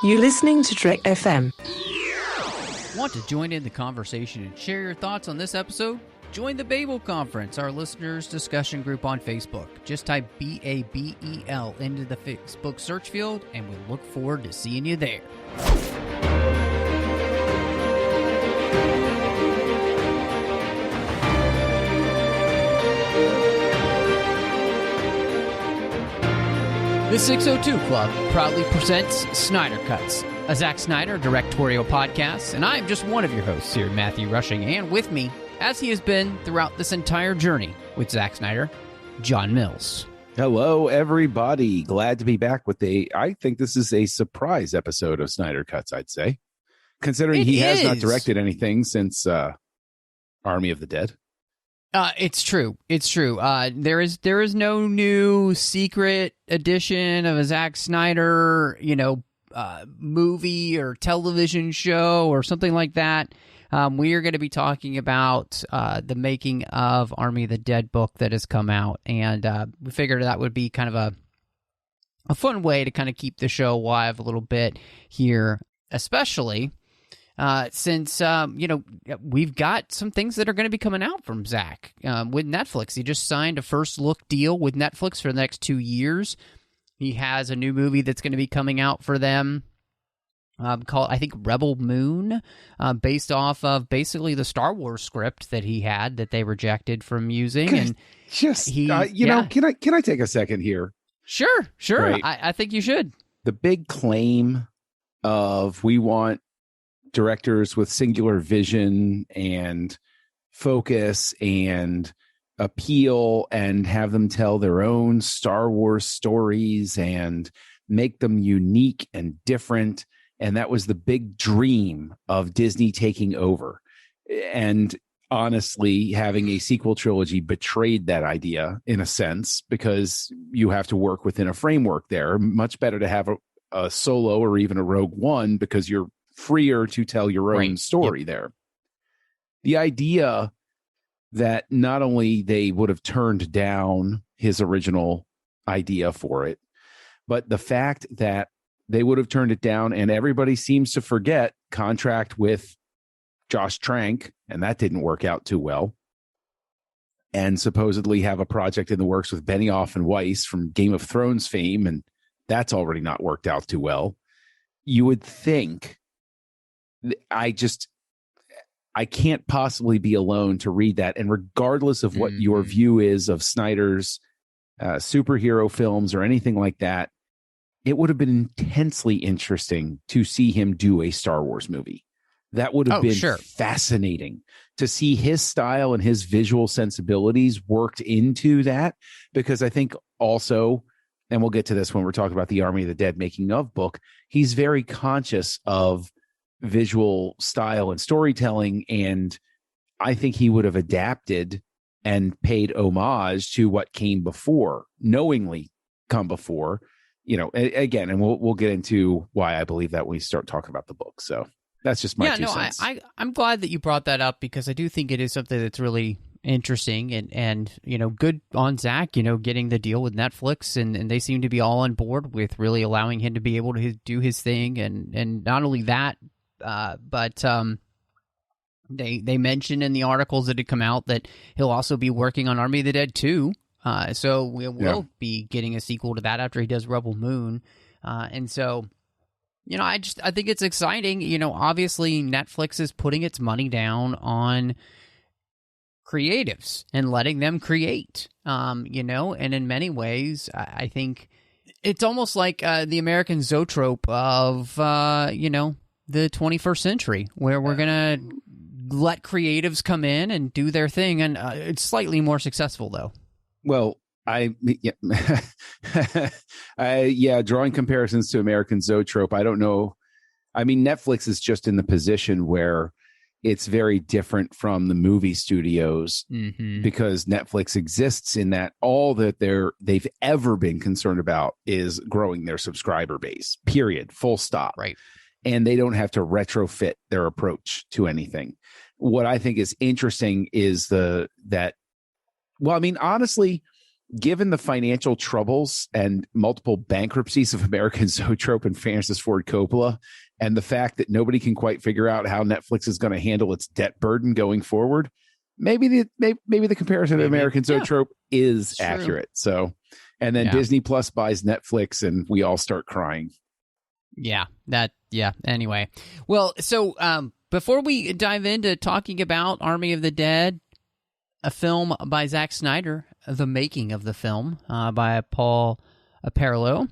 You're listening to Trek FM. Want to join in the conversation and share your thoughts on this episode? Join the Babel Conference, our listeners' discussion group on Facebook. Just type BABEL into the Facebook search field, and we look forward to seeing you there. The 602 Club proudly presents Snyder Cuts, a Zack Snyder Directorial Podcast, and I'm just one of your hosts here, Matthew Rushing, and with me, as he has been throughout this entire journey with Zack Snyder, John Mills. Hello, everybody. Glad to be back with I think this is a surprise episode of Snyder Cuts, I'd say, considering he has not directed anything since Army of the Dead. It's true. It's true. There is no new secret edition of a Zack Snyder, movie or television show or something like that. We are going to be talking about the making of Army of the Dead book that has come out, and we figured that would be kind of a fun way to kind of keep the show alive a little bit here, especially since, we've got some things that are going to be coming out from Zack with Netflix. He just signed a first look deal with Netflix for the next 2 years. He has a new movie that's going to be coming out for them called, I think, Rebel Moon, based off of basically the Star Wars script that he had that they rejected from using. Can I take a second here? Sure. Right. I think you should. The big claim of we want directors with singular vision and focus and appeal and have them tell their own Star Wars stories and make them unique and different. And that was the big dream of Disney taking over. And honestly, having a sequel trilogy betrayed that idea in a sense, because you have to work within a framework there. Much better to have a solo or even a Rogue One, because you're freer to tell your own story there. The idea that not only they would have turned down his original idea for it, but the fact that they would have turned it down, and everybody seems to forget contract with Josh Trank, and that didn't work out too well, and supposedly have a project in the works with Benioff and Weiss from Game of Thrones fame, and that's already not worked out too well. You would think, I can't possibly be alone to read that. And regardless of what your view is of Snyder's superhero films or anything like that, it would have been intensely interesting to see him do a Star Wars movie. That would have been fascinating to see his style and his visual sensibilities worked into that, because I think also, and we'll get to this when we're talking about the Army of the Dead making of book, he's very conscious of visual style and storytelling, and I think he would have adapted and paid homage to what came before, knowingly come before, again, and we'll get into why I believe that when we start talking about the book. So that's just my 2 cents. I'm glad that you brought that up, because I do think it is something that's really interesting and good on Zack, getting the deal with Netflix, and they seem to be all on board with really allowing him to be able to do his thing, and not only that, but they mentioned in the articles that had come out that he'll also be working on Army of the Dead 2. So we will be getting a sequel to that after he does Rebel Moon. And so, I think it's exciting. Obviously Netflix is putting its money down on creatives and letting them create, and in many ways, I think it's almost like the American zoetrope of, the 21st century, where we're going to let creatives come in and do their thing. And it's slightly more successful, though. Well, drawing comparisons to American zoetrope, I don't know. I mean, Netflix is just in the position where it's very different from the movie studios, because Netflix exists in that all that they've ever been concerned about is growing their subscriber base, period, full stop. Right. And they don't have to retrofit their approach to anything. What I think is interesting is honestly, given the financial troubles and multiple bankruptcies of American Zoetrope and Francis Ford Coppola, and the fact that nobody can quite figure out how Netflix is going to handle its debt burden going forward, maybe the comparison to American Zoetrope is accurate. So, and then Disney Plus buys Netflix, and we all start crying. Anyway, well, so before we dive into talking about Army of the Dead, a film by Zack Snyder, the making of the film by Paul Aperlo,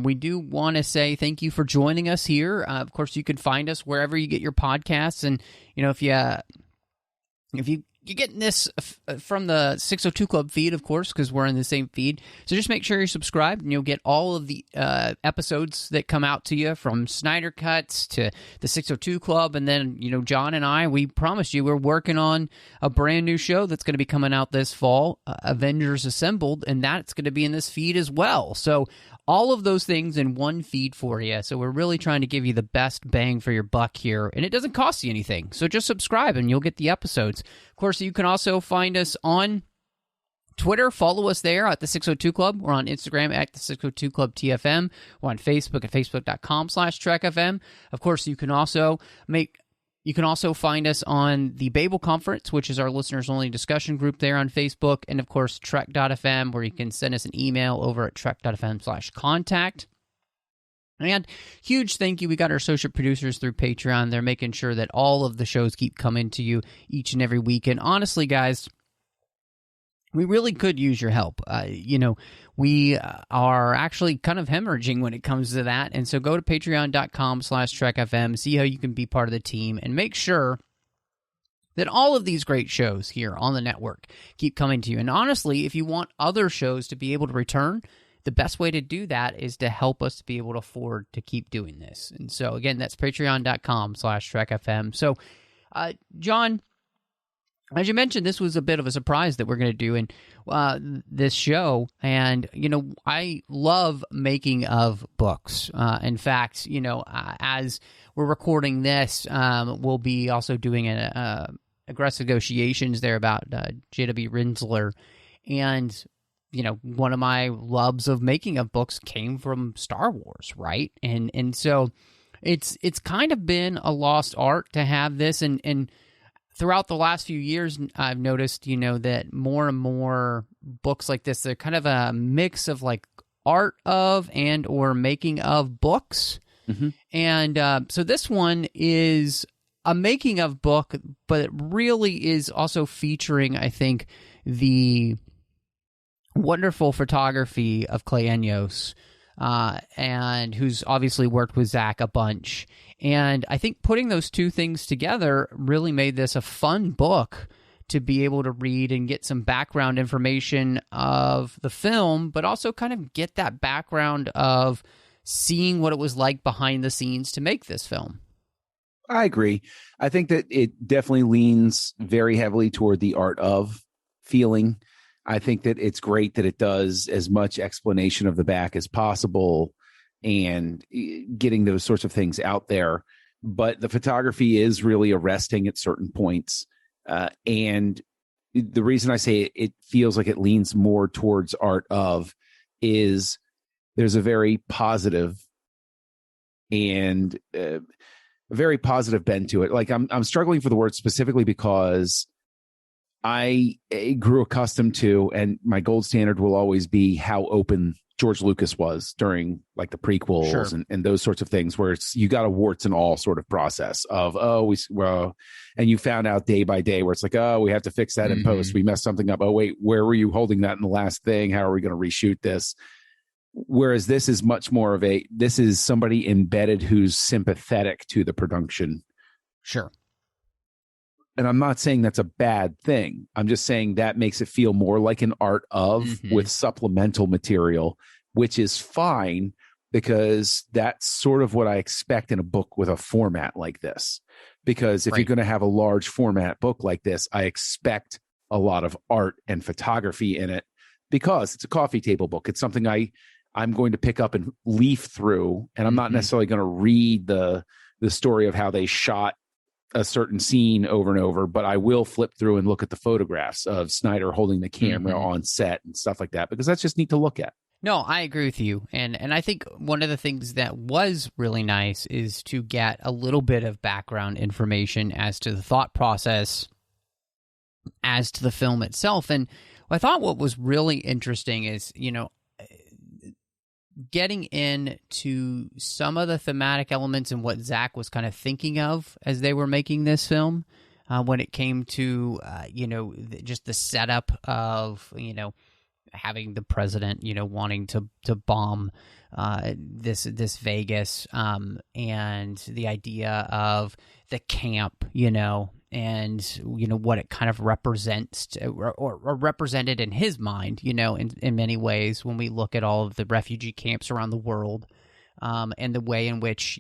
we do want to say thank you for joining us here. Of course, you can find us wherever you get your podcasts, and if you're getting this from the 602 Club feed, of course, because we're in the same feed. So just make sure you're subscribed, and you'll get all of the episodes that come out to you, from Snyder Cuts to the 602 Club. And then, John and I, we promised you we're working on a brand new show that's going to be coming out this fall, Avengers Assembled, and that's going to be in this feed as well. So all of those things in one feed for you. So we're really trying to give you the best bang for your buck here, and it doesn't cost you anything. So just subscribe and you'll get the episodes. Of course, you can also find us on Twitter. Follow us there at the 602 Club. We're on Instagram at the 602 Club TFM. We're on Facebook at facebook.com/TrekFM. Of course, you can also find us on the Babel Conference, which is our listeners-only discussion group there on Facebook, and, of course, Trek.fm, where you can send us an email over at trek.fm/contact. And huge thank you. We got our associate producers through Patreon. They're making sure that all of the shows keep coming to you each and every week. And honestly, guys, we really could use your help. We are actually kind of hemorrhaging when it comes to that. And so go to patreon.com/TrekFM, see how you can be part of the team, and make sure that all of these great shows here on the network keep coming to you. And honestly, if you want other shows to be able to return, the best way to do that is to help us to be able to afford to keep doing this. And so, again, that's patreon.com/TrekFM. So, John, as you mentioned, this was a bit of a surprise that we're going to do in this show. And, I love making of books. In fact, as we're recording this, we'll be also doing aggressive negotiations there about J.W. Rinsler. And, one of my loves of making of books came from Star Wars, right? And so it's kind of been a lost art to have this. And throughout the last few years, I've noticed, that more and more books like this, they're kind of a mix of like art of and or making of books. Mm-hmm. And so this one is a making of book, but it really is also featuring, I think, the wonderful photography of Clay Enos, and who's obviously worked with Zack a bunch. And I think putting those two things together really made this a fun book to be able to read and get some background information of the film, but also kind of get that background of seeing what it was like behind the scenes to make this film. I agree. I think that it definitely leans very heavily toward the art of feeling. I think that it's great that it does as much explanation of the back as possible and getting those sorts of things out there. But the photography is really arresting at certain points. And the reason I say it feels like it leans more towards art of is there's a very positive and a very positive bend to it. Like I'm struggling for the word specifically because I grew accustomed to, and my gold standard will always be how open George Lucas was during like the prequels. Sure. and those sorts of things where it's, you got a warts and all sort of process of, and you found out day by day where it's like, we have to fix that in post. We messed something up. Oh, wait, where were you holding that in the last thing? How are we going to reshoot this? Whereas this is much more of this is somebody embedded who's sympathetic to the production. Sure. And I'm not saying that's a bad thing. I'm just saying that makes it feel more like an art of with supplemental material, which is fine because that's sort of what I expect in a book with a format like this. Because if you're going to have a large format book like this, I expect a lot of art and photography in it because it's a coffee table book. It's something I'm going to pick up and leaf through, and I'm not necessarily going to read the story of how they shot a certain scene over and over, but I will flip through and look at the photographs of Snyder holding the camera on set and stuff like that, because that's just neat to look at. No, I agree with you. And I think one of the things that was really nice is to get a little bit of background information as to the thought process, as to the film itself. And I thought what was really interesting is, getting into some of the thematic elements and what Zack was kind of thinking of as they were making this film, when it came to, just the setup of, having the president, wanting to bomb this Vegas, and the idea of the camp, and what it kind of represents or represented in his mind, in many ways when we look at all of the refugee camps around the world, and the way in which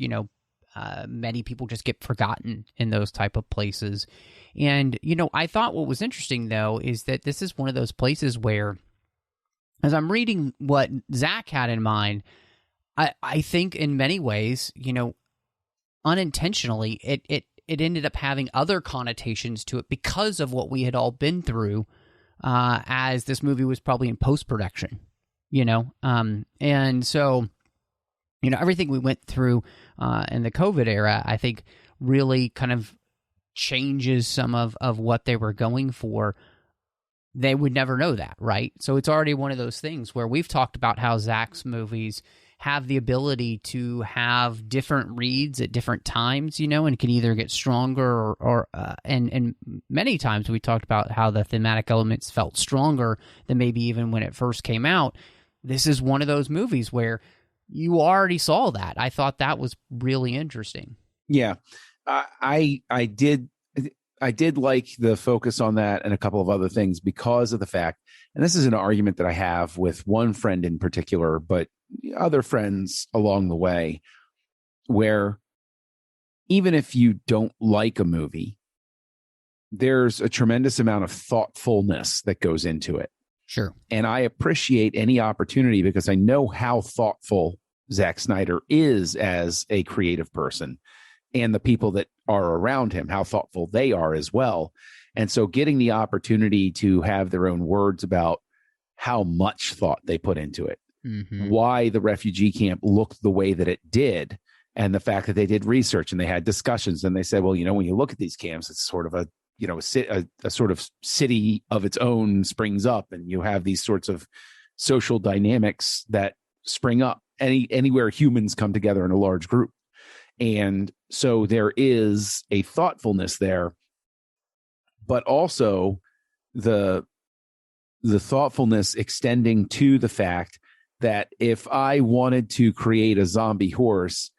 many people just get forgotten in those type of places. And I thought what was interesting though is that this is one of those places where, as I'm reading what Zack had in mind, I think in many ways, unintentionally, it ended up having other connotations to it because of what we had all been through, as this movie was probably in post-production, and so, everything we went through in the COVID era, I think really kind of changes some of what they were going for. They would never know that, right? So it's already one of those things where we've talked about how Zack's movies have the ability to have different reads at different times, and can either get stronger or and many times we talked about how the thematic elements felt stronger than maybe even when it first came out. This is one of those movies where you already saw that. I thought that was really interesting. Yeah, I did like the focus on that and a couple of other things because of the fact, and this is an argument that I have with one friend in particular, but other friends along the way, where even if you don't like a movie, there's a tremendous amount of thoughtfulness that goes into it. Sure. And I appreciate any opportunity because I know how thoughtful Zack Snyder is as a creative person, and the people that are around him, how thoughtful they are as well. And so getting the opportunity to have their own words about how much thought they put into it, why the refugee camp looked the way that it did, and the fact that they did research and they had discussions and they said, well, when you look at these camps, it's sort of a sort of city of its own springs up, and you have these sorts of social dynamics that spring up anywhere humans come together in a large group. And so there is a thoughtfulness there, but also the thoughtfulness extending to the fact that if I wanted to create a zombie horse,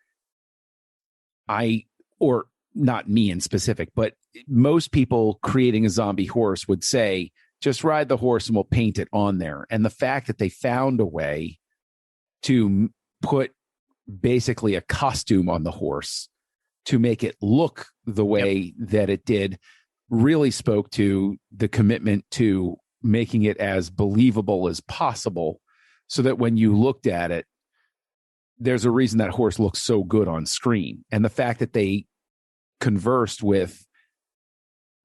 or not me in specific, but most people creating a zombie horse would say, just ride the horse and we'll paint it on there. And the fact that they found a way to put basically a costume on the horse to make it look the way that it did really spoke to the commitment to making it as believable as possible, so that when you looked at it, there's a reason that horse looks so good on screen. And the fact that they conversed with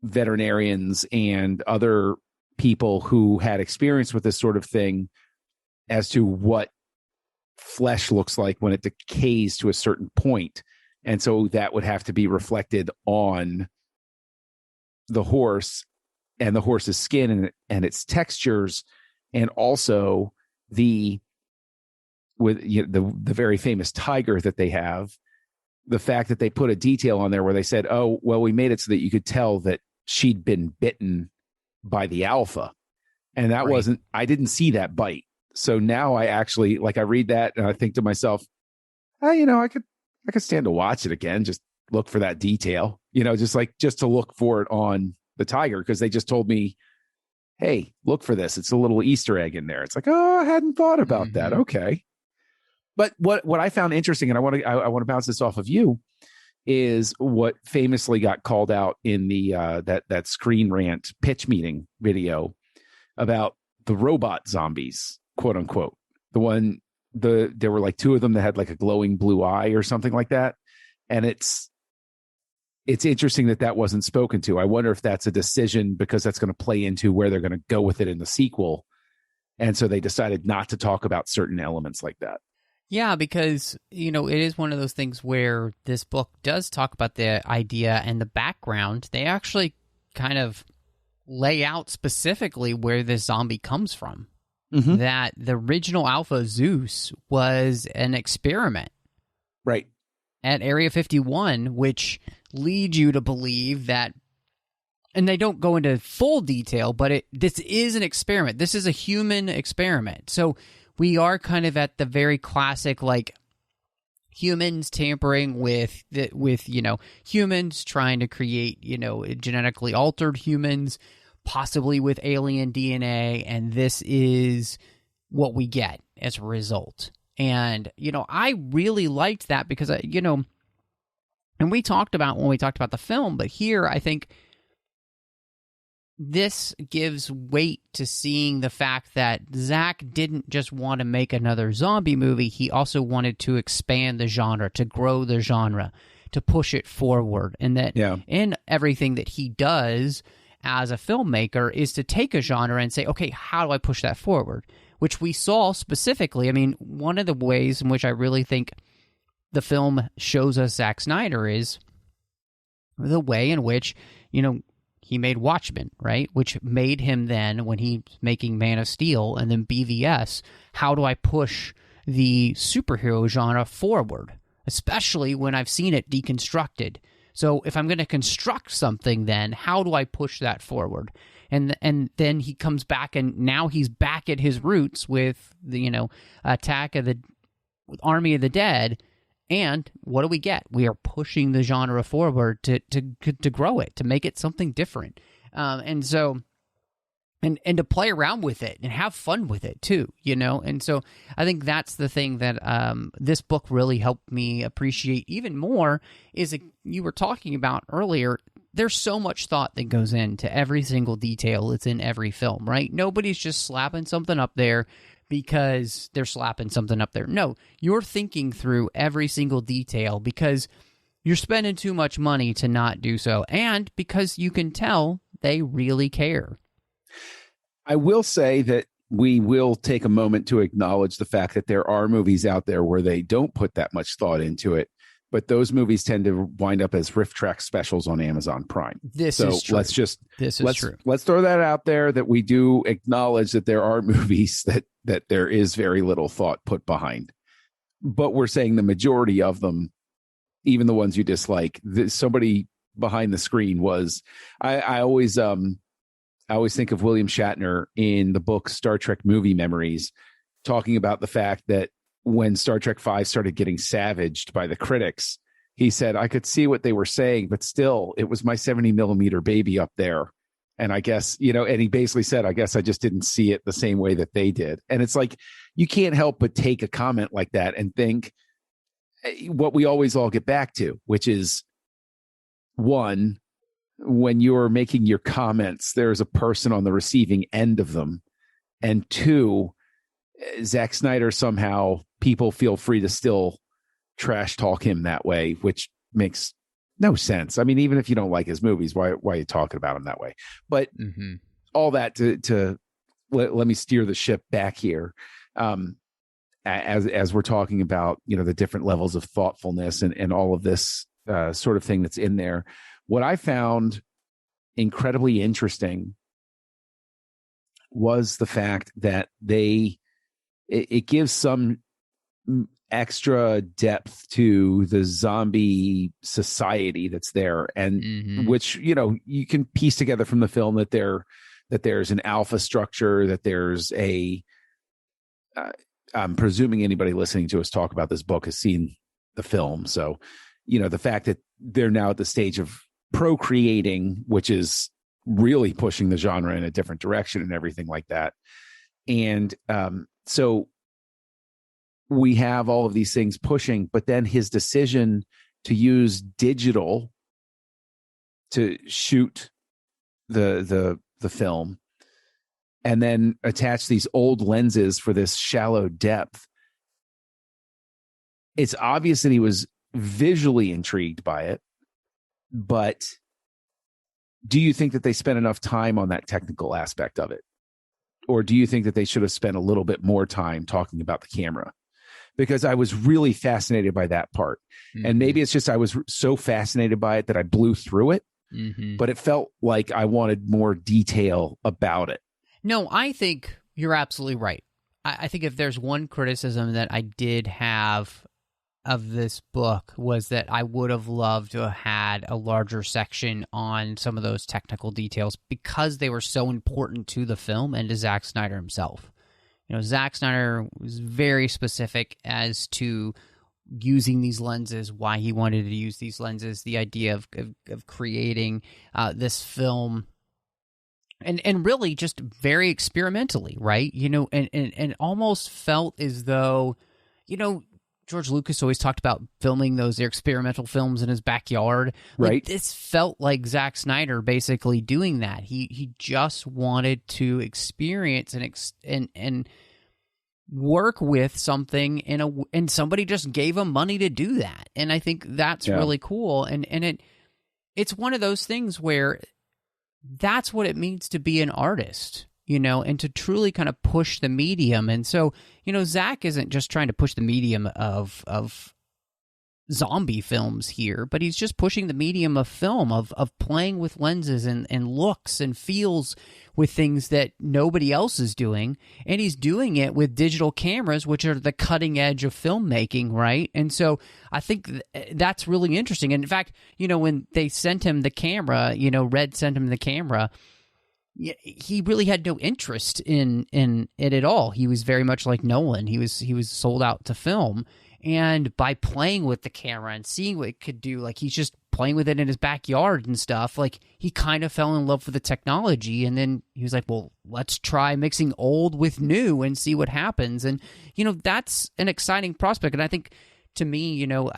veterinarians and other people who had experience with this sort of thing as to what flesh looks like when it decays to a certain point. And so that would have to be reflected on the horse and the horse's skin and its textures, and also the very famous tiger that they have. The fact that they put a detail on there where they said, oh, well, we made it so that you could tell that she'd been bitten by the alpha. And that wasn't, I didn't see that bite. So now I actually, I read that and I think to myself, I could stand to watch it again. Just look for that detail, just to look for it on the tiger. Cause they just told me, hey, look for this. It's a little Easter egg in there. It's like, oh, I hadn't thought about that. Okay. But what I found interesting, and I want to bounce this off of you, is what famously got called out in the that Screen Rant pitch meeting video about the robot zombies, quote unquote. There were like two of them that had like a glowing blue eye or something like that, and it's it's interesting that wasn't spoken to. I wonder if that's a decision because that's going to play into where they're going to go with it in the sequel. And so they decided not to talk about certain elements like that. Yeah, because, it is one of those things where this book does talk about the idea and the background. They actually kind of lay out specifically where this zombie comes from. Mm-hmm. That the original Alpha Zeus was an experiment. Right. At Area 51, which leads you to believe that, and they don't go into full detail, but this is an experiment. This is a human experiment. So we are kind of at the very classic, like, humans tampering with humans trying to create, genetically altered humans, possibly with alien DNA, and this is what we get as a result. And, I really liked that because, and we talked about when we talked about the film, but here I think this gives weight to seeing the fact that Zack didn't just want to make another zombie movie. He also wanted to expand the genre, to grow the genre, to push it forward. And that in everything that he does as a filmmaker is to take a genre and say, okay, how do I push that forward? Which we saw specifically. I mean, one of the ways in which I really think the film shows us Zack Snyder is the way in which, he made Watchmen, right? Which made him then, when he's making Man of Steel and then BVS, how do I push the superhero genre forward? Especially when I've seen it deconstructed. So if I'm going to construct something then, how do I push that forward? And then he comes back, and now he's back at his roots with the, Attack of the Army of the Dead. And what do we get? We are pushing the genre forward to grow it, to make it something different. And so, and to play around with it and have fun with it too, And so I think that's the thing that this book really helped me appreciate even more is you were talking about earlier. There's so much thought that goes into every single detail that's in every film, right? Nobody's just slapping something up there because they're slapping something up there. No, you're thinking through every single detail because you're spending too much money to not do so, and because you can tell they really care. I will say that we will take a moment to acknowledge the fact that there are movies out there where they don't put that much thought into it, but those movies tend to wind up as riff track specials on Amazon Prime. This is true. Let's throw that out there, that we do acknowledge that there are movies that there is very little thought put behind. But we're saying the majority of them, even the ones you dislike, somebody behind the screen was. I always think of William Shatner in the book Star Trek Movie Memories, talking about the fact that when Star Trek V started getting savaged by the critics, he said, I could see what they were saying, but still, it was my 70 millimeter baby up there. And I guess, and he basically said, I guess I just didn't see it the same way that they did. And it's like, you can't help but take a comment like that and think what we always all get back to, which is, one, when you're making your comments, there's a person on the receiving end of them. And two, Zack Snyder, somehow people feel free to still trash talk him that way, which makes no sense. I mean, even if you don't like his movies, why are you talking about him that way? But all that to let me steer the ship back here. As we're talking about, the different levels of thoughtfulness and all of this sort of thing that's in there. What I found incredibly interesting was the fact that it gives some extra depth to the zombie society that's there, and which you can piece together from the film that there's an alpha structure, that there's I'm presuming anybody listening to us talk about this book has seen the film, so the fact that they're now at the stage of procreating, which is really pushing the genre in a different direction and everything like that. And so we have all of these things pushing, but then his decision to use digital to shoot the film and then attach these old lenses for this shallow depth. It's obvious that he was visually intrigued by it. but do you think that they spent enough time on that technical aspect of it? Or do you think that they should have spent a little bit more time talking about the camera? Because I was really fascinated by that part. Mm-hmm. And maybe it's just I was so fascinated by it that I blew through it, but it felt like I wanted more detail about it. No, I think you're absolutely right. I think if there's one criticism that I did have of this book was that I would have loved to have had a larger section on some of those technical details because they were so important to the film and to Zack Snyder himself. You know, Zack Snyder was very specific as to using these lenses, why he wanted to use these lenses, the idea of creating this film, and really just very experimentally, right? You know, and almost felt as though, you know, George Lucas always talked about filming those experimental films in his backyard. Like, right. This felt like Zack Snyder basically doing that. He just wanted to experience and work with something and somebody just gave him money to do that. And I think that's really cool. And it's one of those things where that's what it means to be an artist, you know, and to truly kind of push the medium. And so, you know, Zack isn't just trying to push the medium of zombie films here, but he's just pushing the medium of film, of playing with lenses and looks and feels with things that nobody else is doing. And he's doing it with digital cameras, which are the cutting edge of filmmaking, right? And so I think that's really interesting. And in fact, you know, when they sent him the camera, you know, Red sent him the camera, he really had no interest in it at all. He was very much like Nolan. He was sold out to film. And by playing with the camera and seeing what it could do, like he's just playing with it in his backyard and stuff, like he kind of fell in love with the technology. And then he was like, well, let's try mixing old with new and see what happens. And, you know, that's an exciting prospect. And I think, to me, you know,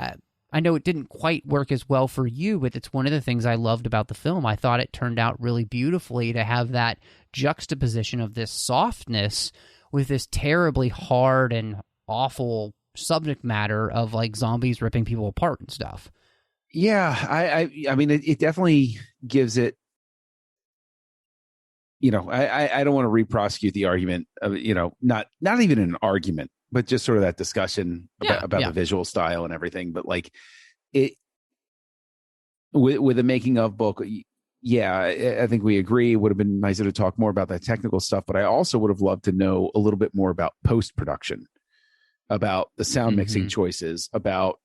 I know it didn't quite work as well for you, but it's one of the things I loved about the film. I thought it turned out really beautifully to have that juxtaposition of this softness with this terribly hard and awful subject matter of like zombies ripping people apart and stuff. Yeah, I mean, it definitely gives it, you know, I don't want to re-prosecute the argument of, you know, not even an argument, but just sort of that discussion about the visual style and everything. But like it with a making of book, yeah, I think we agree. It would have been nicer to talk more about that technical stuff, but I also would have loved to know a little bit more about post-production, about the sound mixing choices, about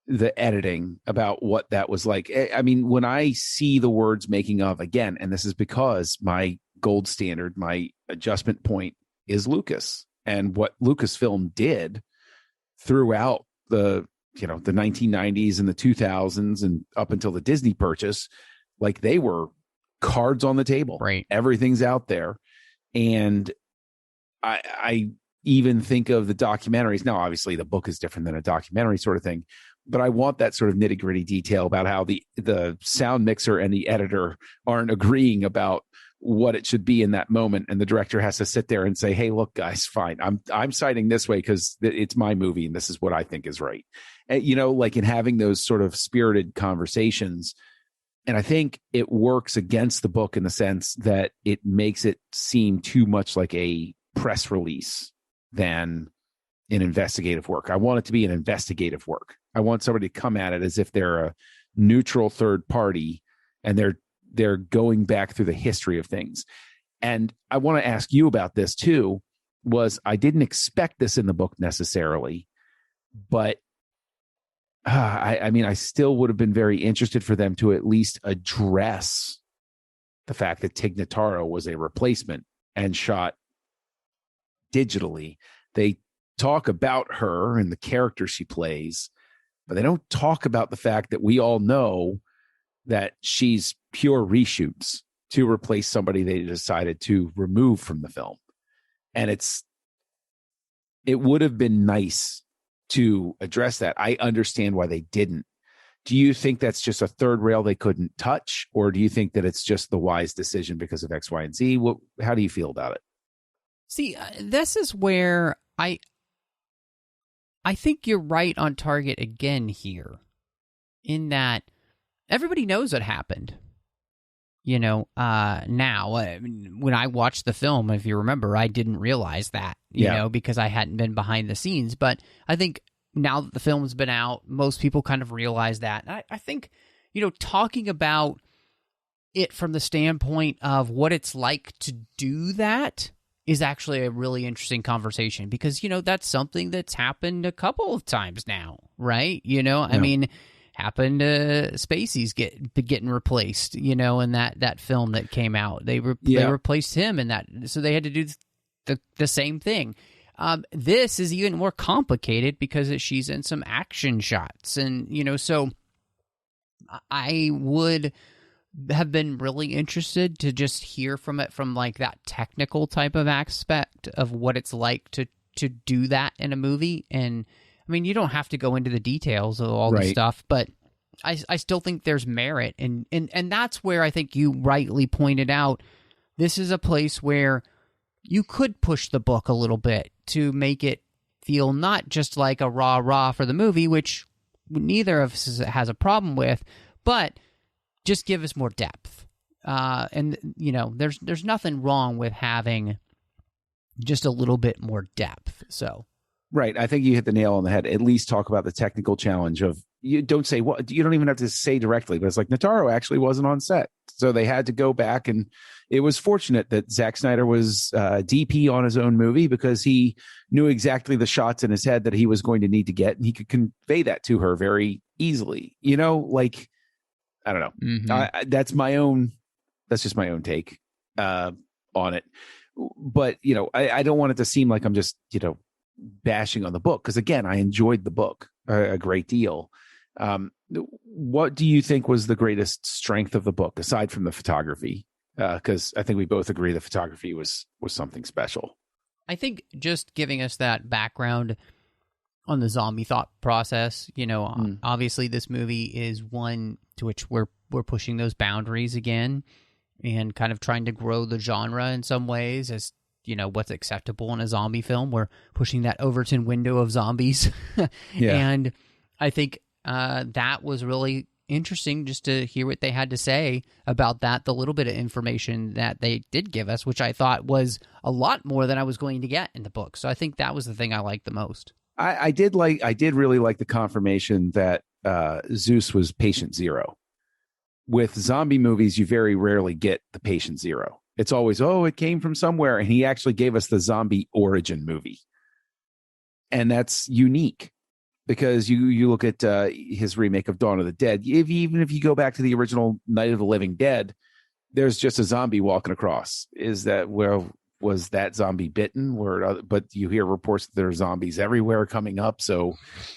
the editing, about what that was like. I mean, when I see the words making of, again, and this is because my gold standard, my adjustment point is Lucas and what Lucasfilm did throughout the, you know, the 1990s and the 2000s and up until the Disney purchase, like they were cards on the table, right? Everything's out there. And I even think of the documentaries. Now, obviously the book is different than a documentary sort of thing, but I want that sort of nitty gritty detail about how the sound mixer and the editor aren't agreeing about what it should be in that moment. And the director has to sit there and say, hey, look, guys, fine. I'm siding this way because it's my movie and this is what I think is right. And, you know, like in having those sort of spirited conversations. And I think it works against the book in the sense that it makes it seem too much like a press release than an investigative work. I want it to be an investigative work. I want somebody to come at it as if they're a neutral third party and they're going back through the history of things. And I want to ask you about this too, was I didn't expect this in the book necessarily, but I mean, I still would have been very interested for them to at least address the fact that Tig Notaro was a replacement and shot digitally. They talk about her and the character she plays, but they don't talk about the fact that we all know that she's pure reshoots to replace somebody they decided to remove from the film. And it would have been nice to address that. I understand why they didn't. Do you think that's just a third rail they couldn't touch? Or do you think that it's just the wise decision because of X, Y, and Z? How do you feel about it? See, this is where I think you're right on target again here, in that everybody knows what happened. Now, when I watched the film, if you remember, I didn't realize that, you know, because I hadn't been behind the scenes. But I think now that the film's been out, most people kind of realize that. I think, talking about it from the standpoint of what it's like to do that is actually a really interesting conversation because, that's something that's happened a couple of times now, right? I mean, happened to Spacey's getting replaced, in that film that came out. They replaced him in that, so they had to do the same thing. This is even more complicated because she's in some action shots, and so I would have been really interested to just hear from it from like that technical type of aspect of what it's like to do that in a movie. And I mean, you don't have to go into the details of all the stuff, but I still think there's merit. And that's where I think you rightly pointed out, this is a place where you could push the book a little bit to make it feel not just like a rah-rah for the movie, which neither of us has a problem with, but just give us more depth. And, there's nothing wrong with having just a little bit more depth. So, right. I think you hit the nail on the head. At least talk about the technical challenge of, you don't say what, you don't even have to say directly, but it's like Notaro actually wasn't on set. So they had to go back, and it was fortunate that Zack Snyder was DP on his own movie because he knew exactly the shots in his head that he was going to need to get, and he could convey that to her very easily. I don't know. Mm-hmm. That's just my own take on it. But, I don't want it to seem like I'm just, bashing on the book. Because again, I enjoyed the book a great deal. What do you think was the greatest strength of the book aside from the photography? Because I think we both agree the photography was something special. I think just giving us that background on the zombie thought process, obviously this movie is one to which we're pushing those boundaries again and kind of trying to grow the genre in some ways as, what's acceptable in a zombie film. We're pushing that Overton window of zombies. And I think that was really interesting just to hear what they had to say about that, the little bit of information that they did give us, which I thought was a lot more than I was going to get in the book. So I think that was the thing I liked the most. I did really like the confirmation that Zeus was patient zero. With zombie movies, you very rarely get the patient zero. It's always, it came from somewhere. And he actually gave us the zombie origin movie. And that's unique because you look at his remake of Dawn of the Dead. Even if you go back to the original Night of the Living Dead, there's just a zombie walking across. Was that zombie bitten? But you hear reports that there are zombies everywhere coming up. So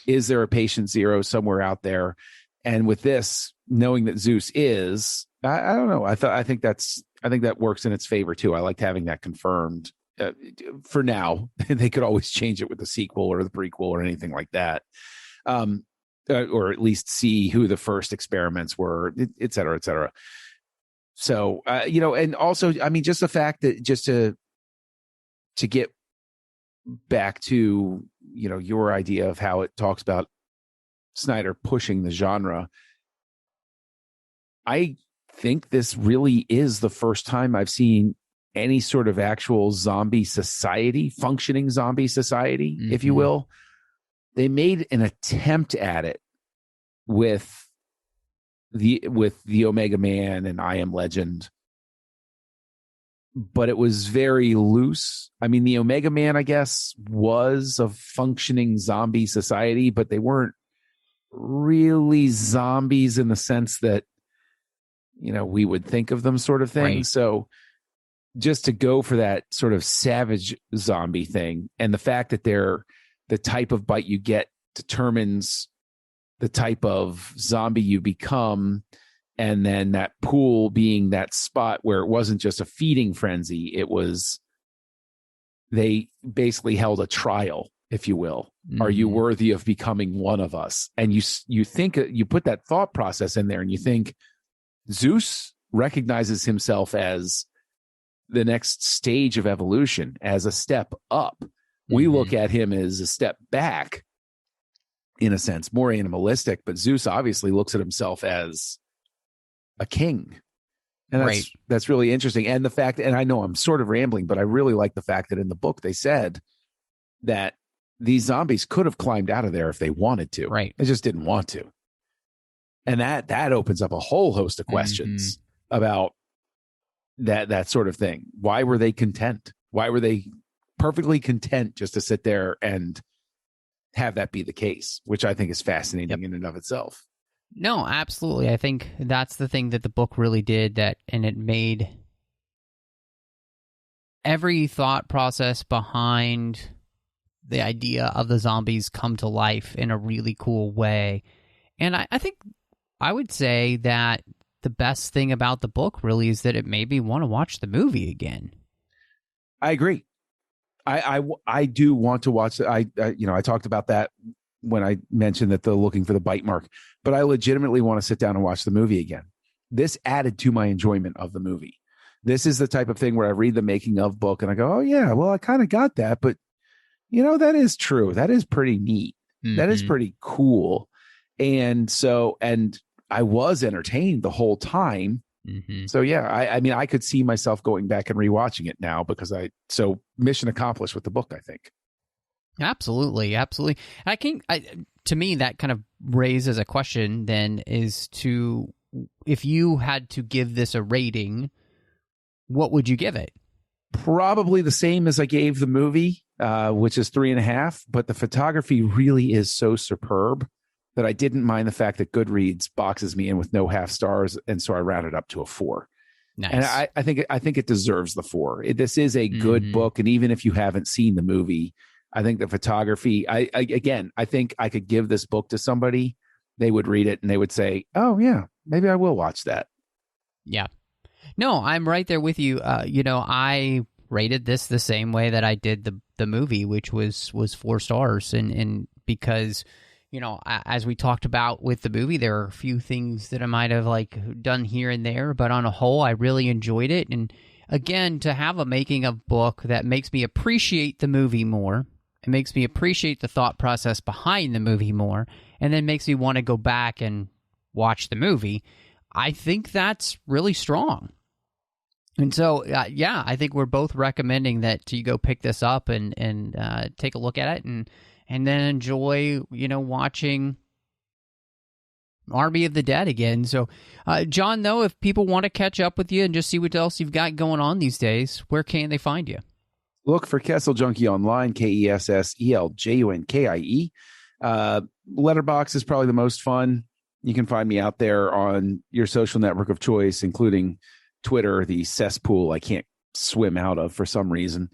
is there a patient zero somewhere out there? And with this, knowing that Zeus is, I don't know. I think that works in its favor too. I liked having that confirmed. For now, they could always change it with the sequel or the prequel or anything like that. Or at least see who the first experiments were, et cetera, et cetera. So, and also, I mean, just the fact that just to get back to, your idea of how it talks about Snyder pushing the genre, I think this really is the first time I've seen any sort of actual zombie society, functioning zombie society, if you will. They made an attempt at it with the Omega Man and I Am Legend, but it was very loose. I mean, the Omega Man, I guess, was a functioning zombie society, but they weren't really zombies in the sense that, we would think of them, sort of thing. Right. So just to go for that sort of savage zombie thing, and the fact that the type of bite you get determines the type of zombie you become, and then that pool being that spot where it wasn't just a feeding frenzy, they basically held a trial, if you will. Mm-hmm. Are you worthy of becoming one of us? And you think, you put that thought process in there, and you think Zeus recognizes himself as the next stage of evolution, as a step up. We look at him as a step back, in a sense, more animalistic, but Zeus obviously looks at himself as a king. And Right. that's really interesting. And the fact, and I know I'm sort of rambling, but I really like the fact that in the book they said that these zombies could have climbed out of there if they wanted to. Right. They just didn't want to. And that opens up a whole host of questions about that sort of thing. Why were they content? Why were they perfectly content just to sit there and have that be the case, which I think is fascinating in and of itself. No, absolutely. I think that's the thing that the book really did, and it made every thought process behind the idea of the zombies come to life in a really cool way. And I think I would say that the best thing about the book really is that it made me want to watch the movie again. I agree. I do want to watch it. I talked about that when I mentioned that they're looking for the bite mark, but I legitimately want to sit down and watch the movie again. This added to my enjoyment of the movie. This is the type of thing where I read the making of book and I go, oh yeah, well, I kind of got that, but that is true. That is pretty neat. Mm-hmm. That is pretty cool. And I was entertained the whole time. Mm-hmm. So yeah, I mean, I could see myself going back and rewatching it now so mission accomplished with the book, I think. Absolutely. To me, that kind of raises a question then is if you had to give this a rating, what would you give it? Probably the same as I gave the movie, which is 3.5, but the photography really is so superb that I didn't mind the fact that Goodreads boxes me in with no half stars, and so I rounded up to a 4. Nice. And I think it deserves the 4. This is a good book, and even if you haven't seen the movie, I think the photography. I think I could give this book to somebody, they would read it and they would say, "Oh yeah, maybe I will watch that." Yeah, no, I'm right there with you. I rated this the same way that I did the movie, which was 4 stars, and because. As we talked about with the movie, there are a few things that I might have done here and there, but on a whole, I really enjoyed it. And again, to have a making of book that makes me appreciate the movie more, it makes me appreciate the thought process behind the movie more, and then makes me want to go back and watch the movie. I think that's really strong. And so, I think we're both recommending that you go pick this up and take a look at it and then enjoy, watching Army of the Dead again. So, John, though, if people want to catch up with you and just see what else you've got going on these days, where can they find you? Look for Kessel Junkie online, KESSELJUNKIE. Letterboxd is probably the most fun. You can find me out there on your social network of choice, including Twitter, the cesspool I can't swim out of for some reason.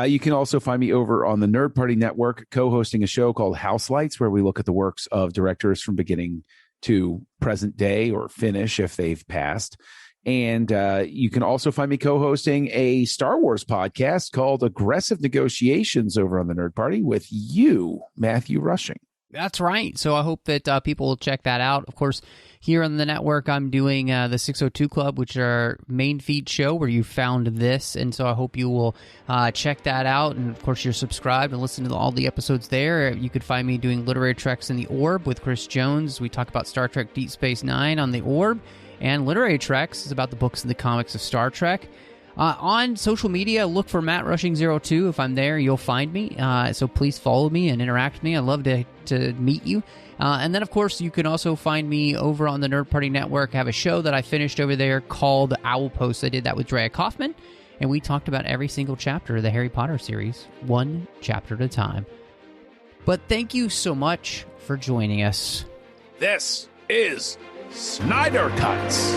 You can also find me over on the Nerd Party Network, co-hosting a show called House Lights, where we look at the works of directors from beginning to present day or finish if they've passed. And you can also find me co-hosting a Star Wars podcast called Aggressive Negotiations over on the Nerd Party with you, Matthew Rushing. That's right. So I hope that people will check that out. Of course, here on the network, I'm doing the 602 Club, which is our main feed show where you found this. And so I hope you will check that out. And of course, you're subscribed and listen to all the episodes there. You could find me doing Literary Treks in the Orb with Chris Jones. We talk about Star Trek Deep Space Nine on the Orb. And Literary Treks is about the books and the comics of Star Trek. On social media, look for Matt Rushing 02. If I'm there, you'll find me. So please follow me and interact with me. I'd love to meet you. And then, of course, you can also find me over on the Nerd Party Network. I have a show that I finished over there called Owl Post. I did that with Drea Kaufman, and we talked about every single chapter of the Harry Potter series, one chapter at a time. But thank you so much for joining us. This is Snyder Cuts.